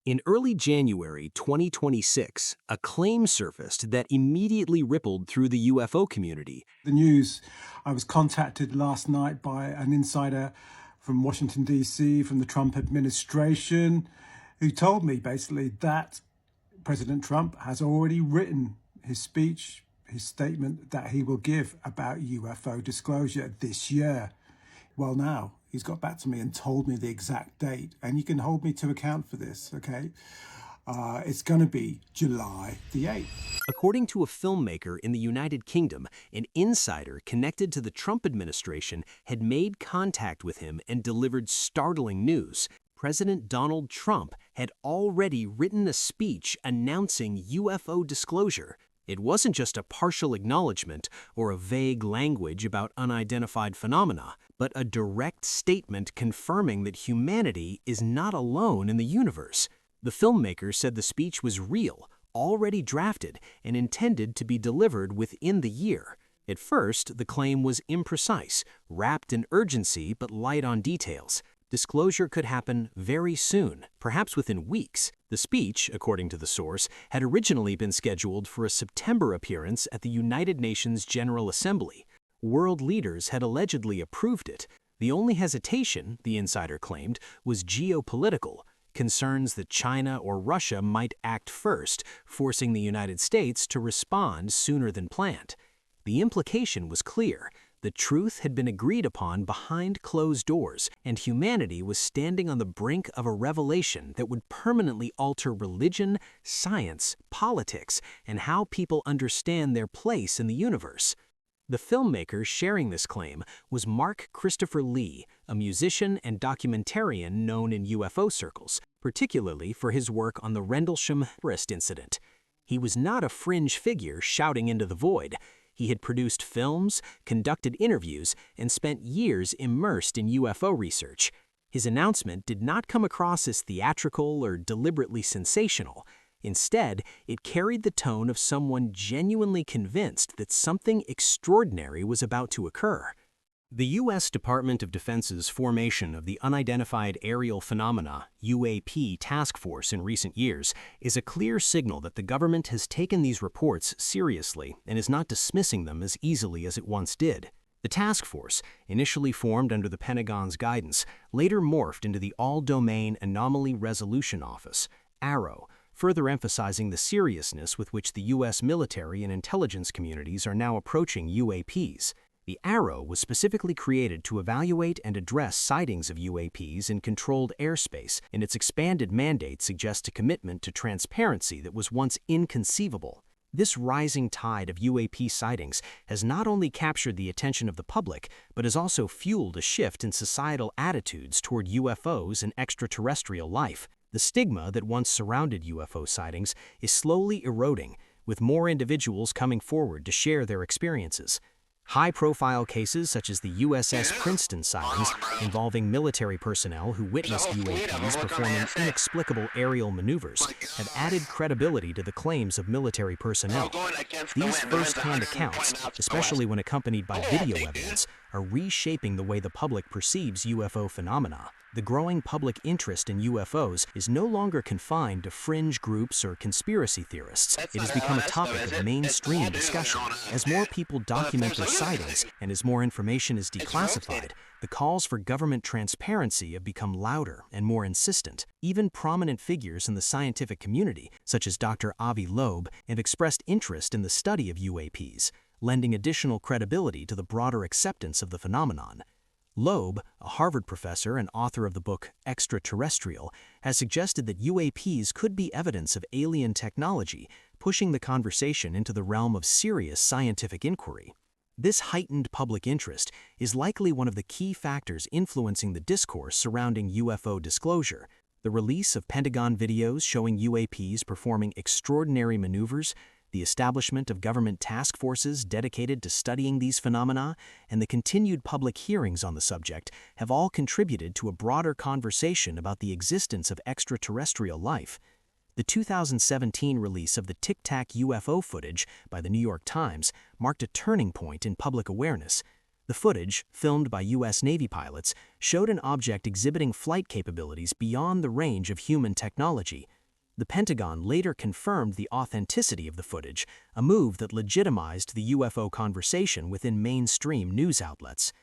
In early January 2026, a claim surfaced that immediately rippled through the UFO community. The news, I was contacted last night by an insider from Washington, D.C., from the Trump administration, who told me basically that President Trump has already written his speech, his statement that he will give about UFO disclosure this year. Well, now he's got back to me and told me the exact date, and you can hold me to account for this, okay? It's going to be July the 8th. According to a filmmaker in the United Kingdom, an insider connected to the Trump administration had made contact with him and delivered startling news. President Donald Trump had already written a speech announcing UFO disclosure. It wasn't just a partial acknowledgement or a vague language about unidentified phenomena, but a direct statement confirming that humanity is not alone in the universe. The filmmaker said the speech was real, already drafted, and intended to be delivered within the year. At first, the claim was imprecise, wrapped in urgency but light on details. Disclosure could happen very soon, perhaps within weeks. The speech, according to the source, had originally been scheduled for a September appearance at the United Nations General Assembly. World leaders had allegedly approved it. The only hesitation, the insider claimed, was geopolitical, concerns that China or Russia might act first, forcing the United States to respond sooner than planned. The implication was clear. The truth had been agreed upon behind closed doors, and humanity was standing on the brink of a revelation that would permanently alter religion, science, politics, and how people understand their place in the universe. The filmmaker sharing this claim was Mark Christopher Lee, a musician and documentarian known in UFO circles, particularly for his work on the Rendlesham terrorist incident. He was not a fringe figure shouting into the void. He had produced films, conducted interviews, and spent years immersed in UFO research. His announcement did not come across as theatrical or deliberately sensational. Instead, it carried the tone of someone genuinely convinced that something extraordinary was about to occur. The U.S. Department of Defense's formation of the Unidentified Aerial Phenomena UAP task force in recent years is a clear signal that the government has taken these reports seriously and is not dismissing them as easily as it once did. The task force, initially formed under the Pentagon's guidance, later morphed into the All-Domain Anomaly Resolution Office, AARO, further emphasizing the seriousness with which the U.S. military and intelligence communities are now approaching UAPs. The AARO was specifically created to evaluate and address sightings of UAPs in controlled airspace, and its expanded mandate suggests a commitment to transparency that was once inconceivable. This rising tide of UAP sightings has not only captured the attention of the public, but has also fueled a shift in societal attitudes toward UFOs and extraterrestrial life. The stigma that once surrounded UFO sightings is slowly eroding, with more individuals coming forward to share their experiences. High-profile cases such as the USS Princeton sightings involving military personnel who witnessed UAPs performing inexplicable aerial maneuvers have added credibility to the claims of military personnel. These first-hand accounts, especially when accompanied by video evidence, are reshaping the way the public perceives UFO phenomena. The growing public interest in UFOs is no longer confined to fringe groups or conspiracy theorists. It has become a topic of mainstream discussion. As more people document their sightings and as more information is declassified, the calls for government transparency have become louder and more insistent. Even prominent figures in the scientific community, such as Dr. Avi Loeb, have expressed interest in the study of UAPs, lending additional credibility to the broader acceptance of the phenomenon. Loeb, a Harvard professor and author of the book Extraterrestrial, has suggested that UAPs could be evidence of alien technology, pushing the conversation into the realm of serious scientific inquiry. This heightened public interest is likely one of the key factors influencing the discourse surrounding UFO disclosure. The release of Pentagon videos showing UAPs performing extraordinary maneuvers, the establishment of government task forces dedicated to studying these phenomena, and the continued public hearings on the subject have all contributed to a broader conversation about the existence of extraterrestrial life. The 2017 release of the Tic Tac UFO footage by the New York Times marked a turning point in public awareness. The footage, filmed by U.S. Navy pilots, showed an object exhibiting flight capabilities beyond the range of human technology. The Pentagon later confirmed the authenticity of the footage, a move that legitimized the UFO conversation within mainstream news outlets.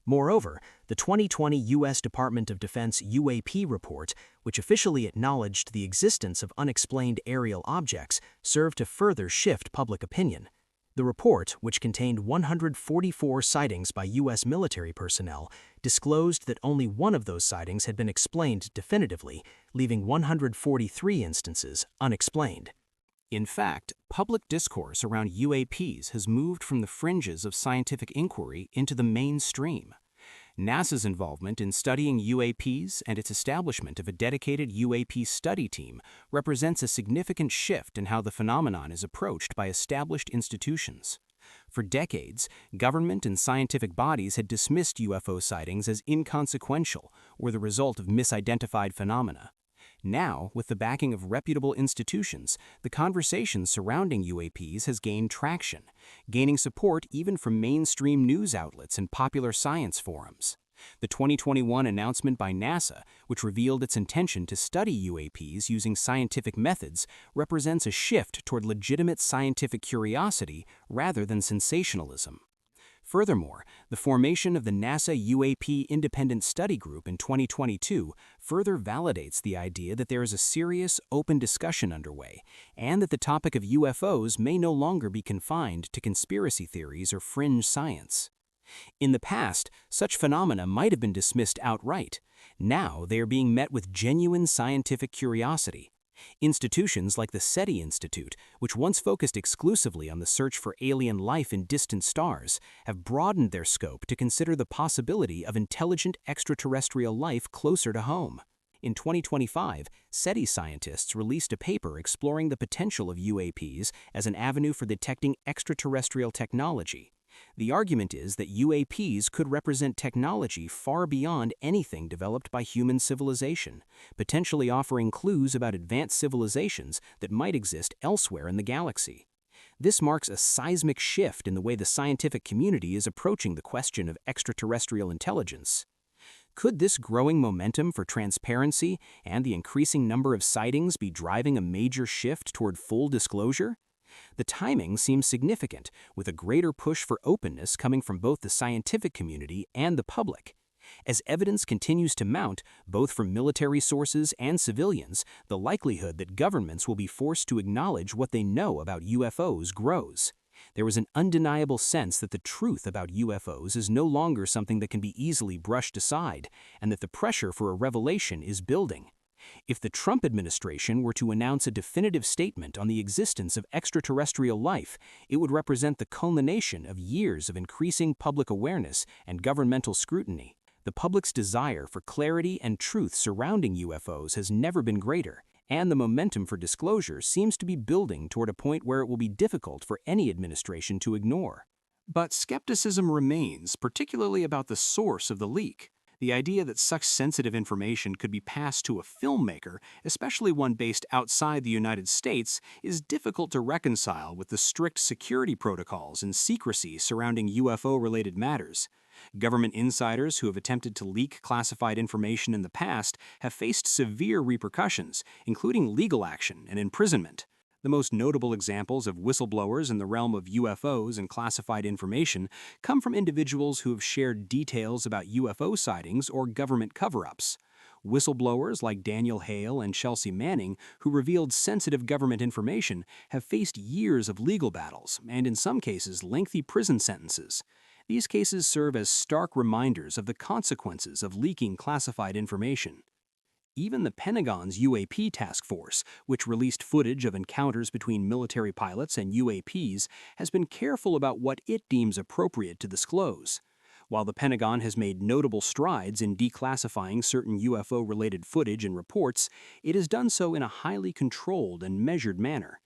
Moreover, the 2020 U.S. Department of Defense UAP report, which officially acknowledged the existence of unexplained aerial objects, served to further shift public opinion. The report, which contained 144 sightings by U.S. military personnel, disclosed that only one of those sightings had been explained definitively, leaving 143 instances unexplained. In fact, public discourse around UAPs has moved from the fringes of scientific inquiry into the mainstream. NASA's involvement in studying UAPs and its establishment of a dedicated UAP study team represents a significant shift in how the phenomenon is approached by established institutions. For decades, government and scientific bodies had dismissed UFO sightings as inconsequential or the result of misidentified phenomena. Now, with the backing of reputable institutions, the conversation surrounding UAPs has gained traction, gaining support even from mainstream news outlets and popular science forums. The 2021 announcement by NASA, which revealed its intention to study UAPs using scientific methods, represents a shift toward legitimate scientific curiosity rather than sensationalism. Furthermore, the formation of the NASA UAP Independent Study Group in 2022 further validates the idea that there is a serious, open discussion underway, and that the topic of UFOs may no longer be confined to conspiracy theories or fringe science. In the past, such phenomena might have been dismissed outright. Now they are being met with genuine scientific curiosity. Institutions like the SETI Institute, which once focused exclusively on the search for alien life in distant stars, have broadened their scope to consider the possibility of intelligent extraterrestrial life closer to home. In 2025, SETI scientists released a paper exploring the potential of UAPs as an avenue for detecting extraterrestrial technology. The argument is that UAPs could represent technology far beyond anything developed by human civilization, potentially offering clues about advanced civilizations that might exist elsewhere in the galaxy. This marks a seismic shift in the way the scientific community is approaching the question of extraterrestrial intelligence. Could this growing momentum for transparency and the increasing number of sightings be driving a major shift toward full disclosure? The timing seems significant, with a greater push for openness coming from both the scientific community and the public. As evidence continues to mount, both from military sources and civilians, the likelihood that governments will be forced to acknowledge what they know about UFOs grows. There is an undeniable sense that the truth about UFOs is no longer something that can be easily brushed aside, and that the pressure for a revelation is building. If the Trump administration were to announce a definitive statement on the existence of extraterrestrial life, it would represent the culmination of years of increasing public awareness and governmental scrutiny. The public's desire for clarity and truth surrounding UFOs has never been greater, and the momentum for disclosure seems to be building toward a point where it will be difficult for any administration to ignore. But skepticism remains, particularly about the source of the leak. The idea that such sensitive information could be passed to a filmmaker, especially one based outside the United States, is difficult to reconcile with the strict security protocols and secrecy surrounding UFO-related matters. Government insiders who have attempted to leak classified information in the past have faced severe repercussions, including legal action and imprisonment. The most notable examples of whistleblowers in the realm of UFOs and classified information come from individuals who have shared details about UFO sightings or government cover-ups. Whistleblowers like Daniel Hale and Chelsea Manning, who revealed sensitive government information, have faced years of legal battles and, in some cases, lengthy prison sentences. These cases serve as stark reminders of the consequences of leaking classified information. Even the Pentagon's UAP task force, which released footage of encounters between military pilots and UAPs, has been careful about what it deems appropriate to disclose. While the Pentagon has made notable strides in declassifying certain UFO-related footage and reports, it has done so in a highly controlled and measured manner.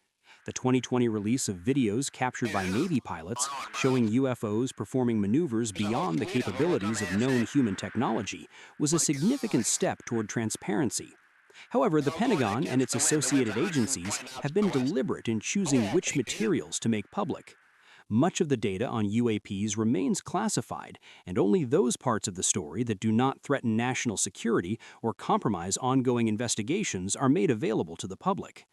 The 2020 release of videos captured by Navy pilots showing UFOs performing maneuvers beyond the capabilities of known human technology was a significant step toward transparency. However, the Pentagon and its associated agencies have been deliberate in choosing which materials to make public. Much of the data on UAPs remains classified, and only those parts of the story that do not threaten national security or compromise ongoing investigations are made available to the public.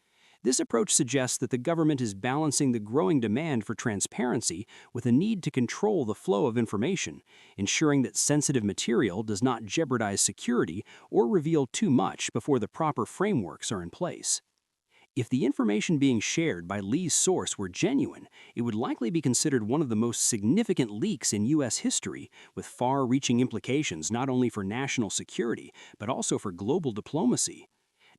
This approach suggests that the government is balancing the growing demand for transparency with a need to control the flow of information, ensuring that sensitive material does not jeopardize security or reveal too much before the proper frameworks are in place. If the information being shared by Lee's source were genuine, it would likely be considered one of the most significant leaks in U.S. history, with far-reaching implications not only for national security, but also for global diplomacy.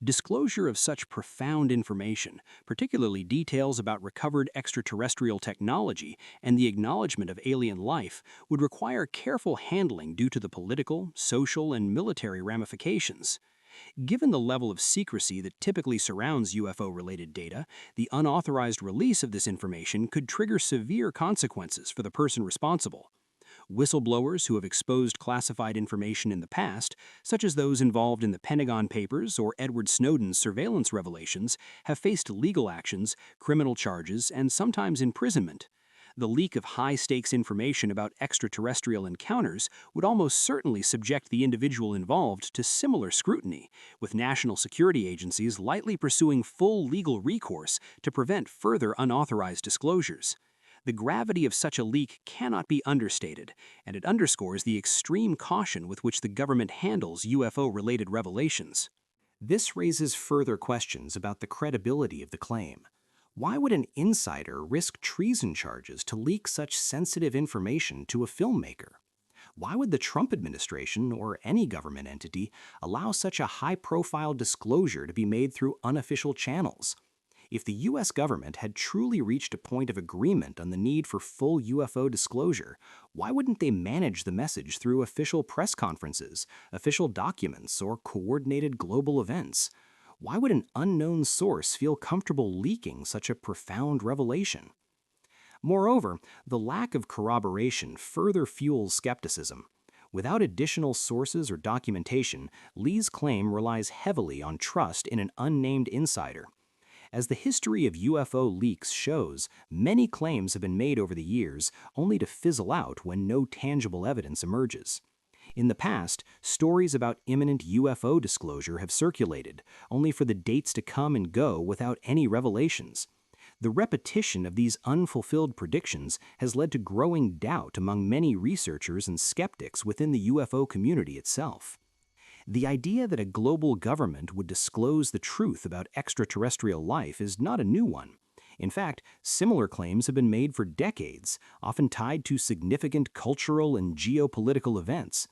Disclosure of such profound information, particularly details about recovered extraterrestrial technology and the acknowledgement of alien life, would require careful handling due to the political, social, and military ramifications. Given the level of secrecy that typically surrounds UFO-related data, the unauthorized release of this information could trigger severe consequences for the person responsible. Whistleblowers who have exposed classified information in the past, such as those involved in the Pentagon Papers or Edward Snowden's surveillance revelations, have faced legal actions, criminal charges, and sometimes imprisonment. The leak of high-stakes information about extraterrestrial encounters would almost certainly subject the individual involved to similar scrutiny, with national security agencies likely pursuing full legal recourse to prevent further unauthorized disclosures. The gravity of such a leak cannot be understated, and it underscores the extreme caution with which the government handles UFO-related revelations. This raises further questions about the credibility of the claim. Why would an insider risk treason charges to leak such sensitive information to a filmmaker? Why would the Trump administration or any government entity allow such a high-profile disclosure to be made through unofficial channels? If the U.S. government had truly reached a point of agreement on the need for full UFO disclosure, why wouldn't they manage the message through official press conferences, official documents, or coordinated global events? Why would an unknown source feel comfortable leaking such a profound revelation? Moreover, the lack of corroboration further fuels skepticism. Without additional sources or documentation, Lee's claim relies heavily on trust in an unnamed insider. As the history of UFO leaks shows, many claims have been made over the years, only to fizzle out when no tangible evidence emerges. In the past, stories about imminent UFO disclosure have circulated, only for the dates to come and go without any revelations. The repetition of these unfulfilled predictions has led to growing doubt among many researchers and skeptics within the UFO community itself. The idea that a global government would disclose the truth about extraterrestrial life is not a new one. In fact, similar claims have been made for decades, often tied to significant cultural and geopolitical events.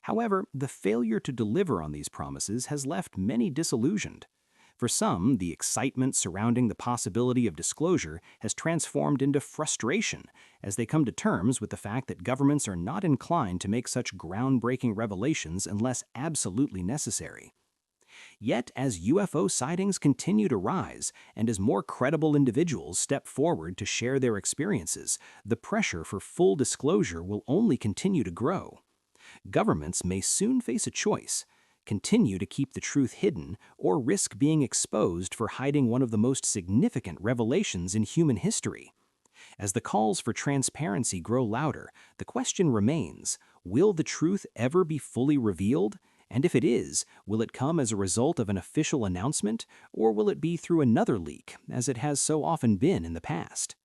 However, the failure to deliver on these promises has left many disillusioned. For some, the excitement surrounding the possibility of disclosure has transformed into frustration as they come to terms with the fact that governments are not inclined to make such groundbreaking revelations unless absolutely necessary. Yet, as UFO sightings continue to rise and as more credible individuals step forward to share their experiences, the pressure for full disclosure will only continue to grow. Governments may soon face a choice: continue to keep the truth hidden, or risk being exposed for hiding one of the most significant revelations in human history. As the calls for transparency grow louder, the question remains: will the truth ever be fully revealed? And if it is, will it come as a result of an official announcement, or will it be through another leak, as it has so often been in the past?